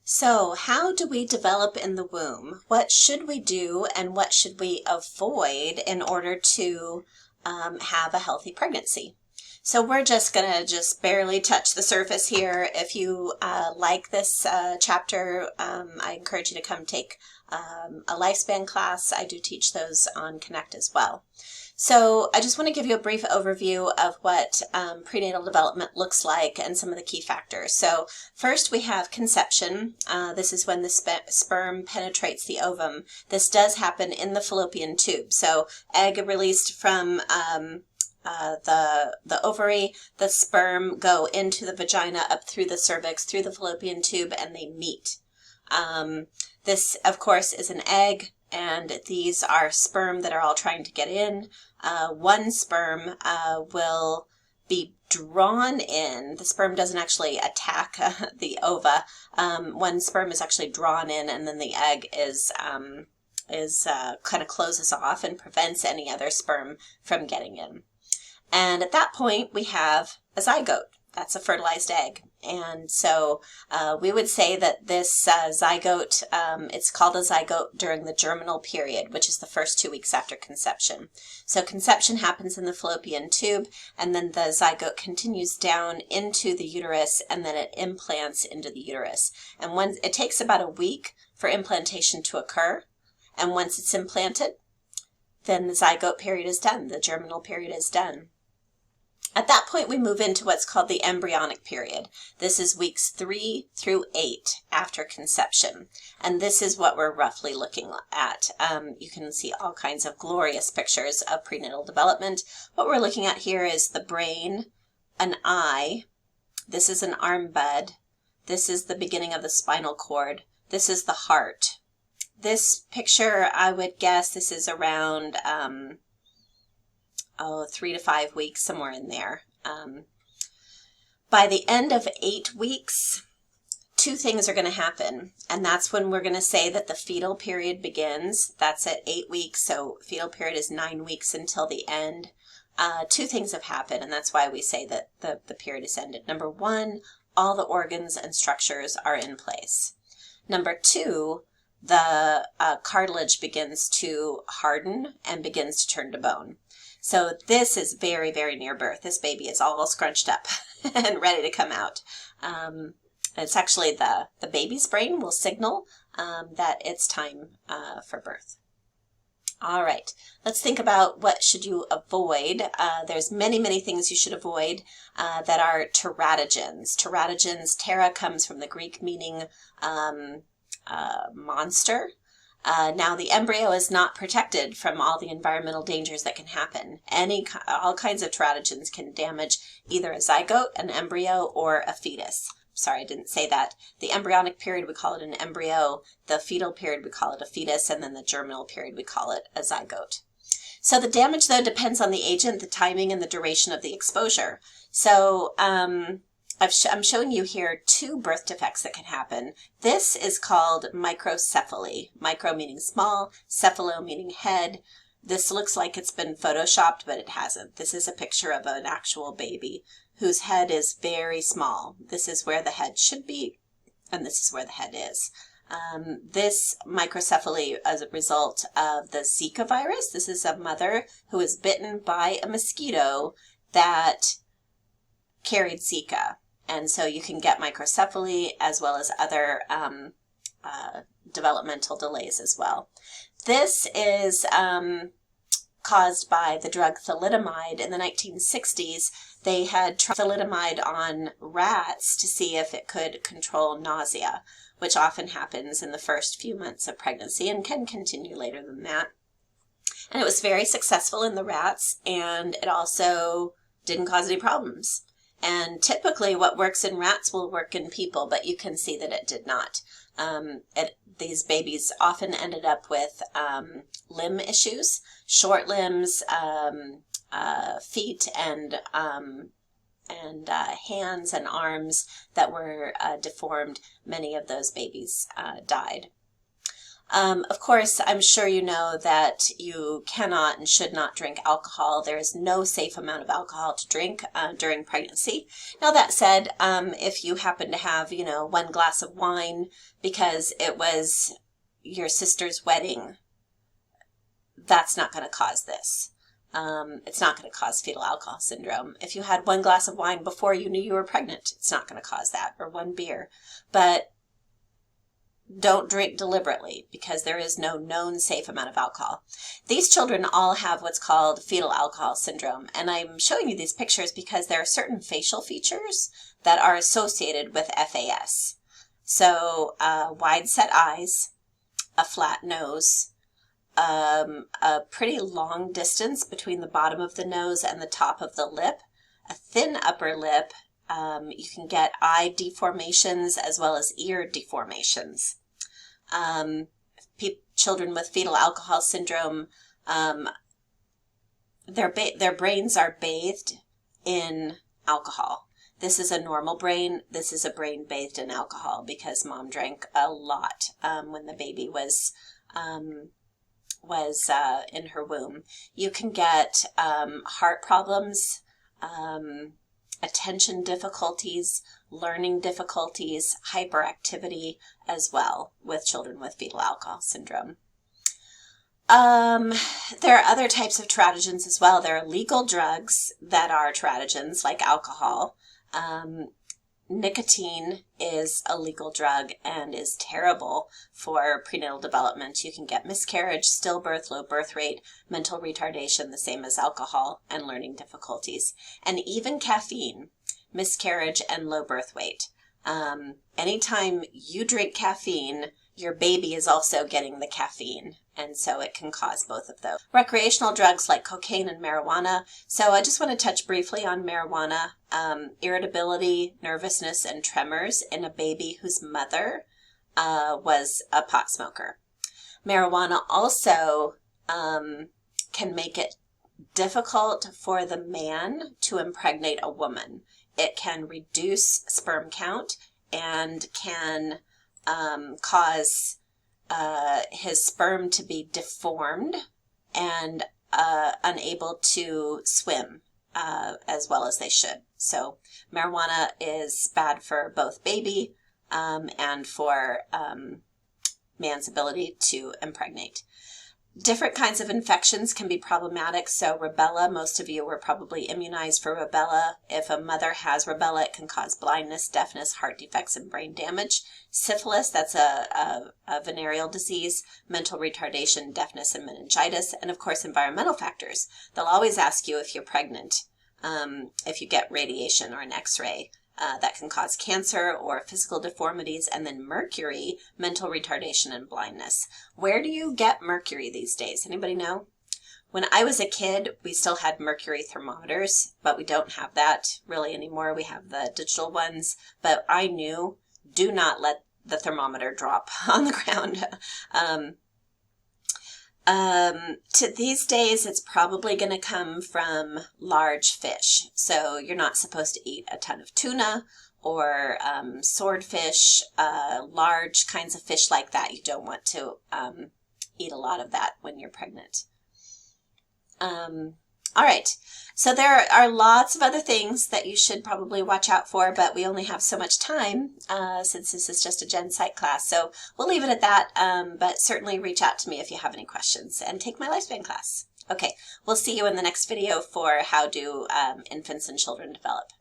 So, how do we develop in the womb? What should we do and what should we avoid in order to have a healthy pregnancy? So we're just going to barely touch the surface here. If you like this chapter, I encourage you to come take a lifespan class. I do teach those on Connect as well. So I just want to give you a brief overview of what prenatal development looks like and some of the key factors. So first we have conception. This is when the sperm penetrates the ovum. This does happen in the fallopian tube. So egg released from the ovary, the sperm go into the vagina, up through the cervix, through the fallopian tube, and they meet. This, of course, is an egg, and these are sperm that are all trying to get in. One sperm will be drawn in. The sperm doesn't actually attack the ova. One sperm is actually drawn in, and then the egg is kind of closes off and prevents any other sperm from getting in. And at that point, we have a zygote. That's a fertilized egg. And so we would say that this zygote, it's called a zygote during the germinal period, which is the first 2 weeks after conception. So conception happens in the fallopian tube, and then the zygote continues down into the uterus, and then it implants into the uterus. And when it takes about a week for implantation to occur, and once it's implanted, then the zygote period is done. The germinal period is done. At that point, we move into what's called the embryonic period. This is weeks 3 through 8 after conception. And this is what we're roughly looking at. You can see all kinds of glorious pictures of prenatal development. What we're looking at here is the brain, an eye. This is an arm bud. This is the beginning of the spinal cord. This is the heart. This picture, I would guess this is around 3 to 5 weeks, somewhere in there. By the end of 8 weeks, 2 things are going to happen, and that's when we're going to say that the fetal period begins. That's at 8 weeks, so fetal period is 9 weeks until the end. 2 things have happened, and that's why we say that the period is ended. Number 1, all the organs and structures are in place. Number 2, the cartilage begins to harden and begins to turn to bone. So this is very, very near birth. This baby is all scrunched up and ready to come out. It's actually the baby's brain will signal that it's time for birth. All right, let's think about what should you avoid. There's many, many things you should avoid that are teratogens. Teratogens, tera comes from the Greek meaning monster. Now the embryo is not protected from all the environmental dangers that can happen. All kinds of teratogens can damage either a zygote, an embryo, or a fetus. Sorry, I didn't say that. The embryonic period, we call it an embryo. The fetal period, we call it a fetus. And then the germinal period, we call it a zygote. So the damage, though, depends on the agent, the timing, and the duration of the exposure. So I'm showing you here 2 birth defects that can happen. This is called microcephaly. Micro meaning small, cephalo meaning head. This looks like it's been photoshopped, but it hasn't. This is a picture of an actual baby whose head is very small. This is where the head should be, and this is where the head is. This microcephaly as a result of the Zika virus. This is a mother who was bitten by a mosquito that carried Zika. And so you can get microcephaly as well as other developmental delays as well. This is caused by the drug thalidomide. In the 1960s, they had tried thalidomide on rats to see if it could control nausea, which often happens in the first few months of pregnancy and can continue later than that. And it was very successful in the rats, and it also didn't cause any problems. And typically what works in rats will work in people, but you can see that it did not. These babies often ended up with limb issues, short limbs, feet, and hands and arms that were deformed. Many of those babies died. Of course, I'm sure you know that you cannot and should not drink alcohol. There is no safe amount of alcohol to drink during pregnancy. Now, that said, if you happen to have, one glass of wine because it was your sister's wedding, that's not going to cause this. It's not going to cause fetal alcohol syndrome. If you had one glass of wine before you knew you were pregnant, it's not going to cause that, or one beer. But don't drink deliberately because there is no known safe amount of alcohol. These children all have what's called fetal alcohol syndrome, and I'm showing you these pictures because there are certain facial features that are associated with FAS. So wide set eyes, a flat nose, a pretty long distance between the bottom of the nose and the top of the lip, a thin upper lip. You can get eye deformations as well as ear deformations. Children with fetal alcohol syndrome, their brains are bathed in alcohol. This is a normal brain. This is a brain bathed in alcohol because mom drank a lot when the baby was in her womb. You can get heart problems, attention difficulties, learning difficulties, hyperactivity as well with children with fetal alcohol syndrome. There are other types of teratogens as well. There are legal drugs that are teratogens like alcohol. Nicotine is a legal drug and is terrible for prenatal development. You can get miscarriage, stillbirth, low birth rate, mental retardation, the same as alcohol, and learning difficulties. And even caffeine, miscarriage, and low birth weight. Anytime you drink caffeine, your baby is also getting the caffeine, and so it can cause both of those. Recreational drugs like cocaine and marijuana. So I just want to touch briefly on marijuana. Irritability, nervousness, and tremors in a baby whose mother was a pot smoker. Marijuana also can make it difficult for the man to impregnate a woman. It can reduce sperm count and can cause his sperm to be deformed and unable to swim as well as they should. So marijuana is bad for both baby and for man's ability to impregnate. Different kinds of infections can be problematic. So rubella, most of you were probably immunized for rubella. If a mother has rubella, it can cause blindness, deafness, heart defects, and brain damage. Syphilis, that's a venereal disease, mental retardation, deafness, and meningitis. And of course, environmental factors. They'll always ask you if you're pregnant, if you get radiation or an x-ray. That can cause cancer or physical deformities, and then mercury, mental retardation, and blindness. Where do you get mercury these days? Anybody know? When I was a kid, we still had mercury thermometers, but we don't have that really anymore. We have the digital ones, but I knew, do not let the thermometer drop on the ground. To these days, it's probably going to come from large fish. So you're not supposed to eat a ton of tuna or swordfish, large kinds of fish like that. You don't want to eat a lot of that when you're pregnant. All right, so there are lots of other things that you should probably watch out for, but we only have so much time since this is just a Gen Psych class. So we'll leave it at that, but certainly reach out to me if you have any questions and take my lifespan class. Okay, we'll see you in the next video for how do infants and children develop.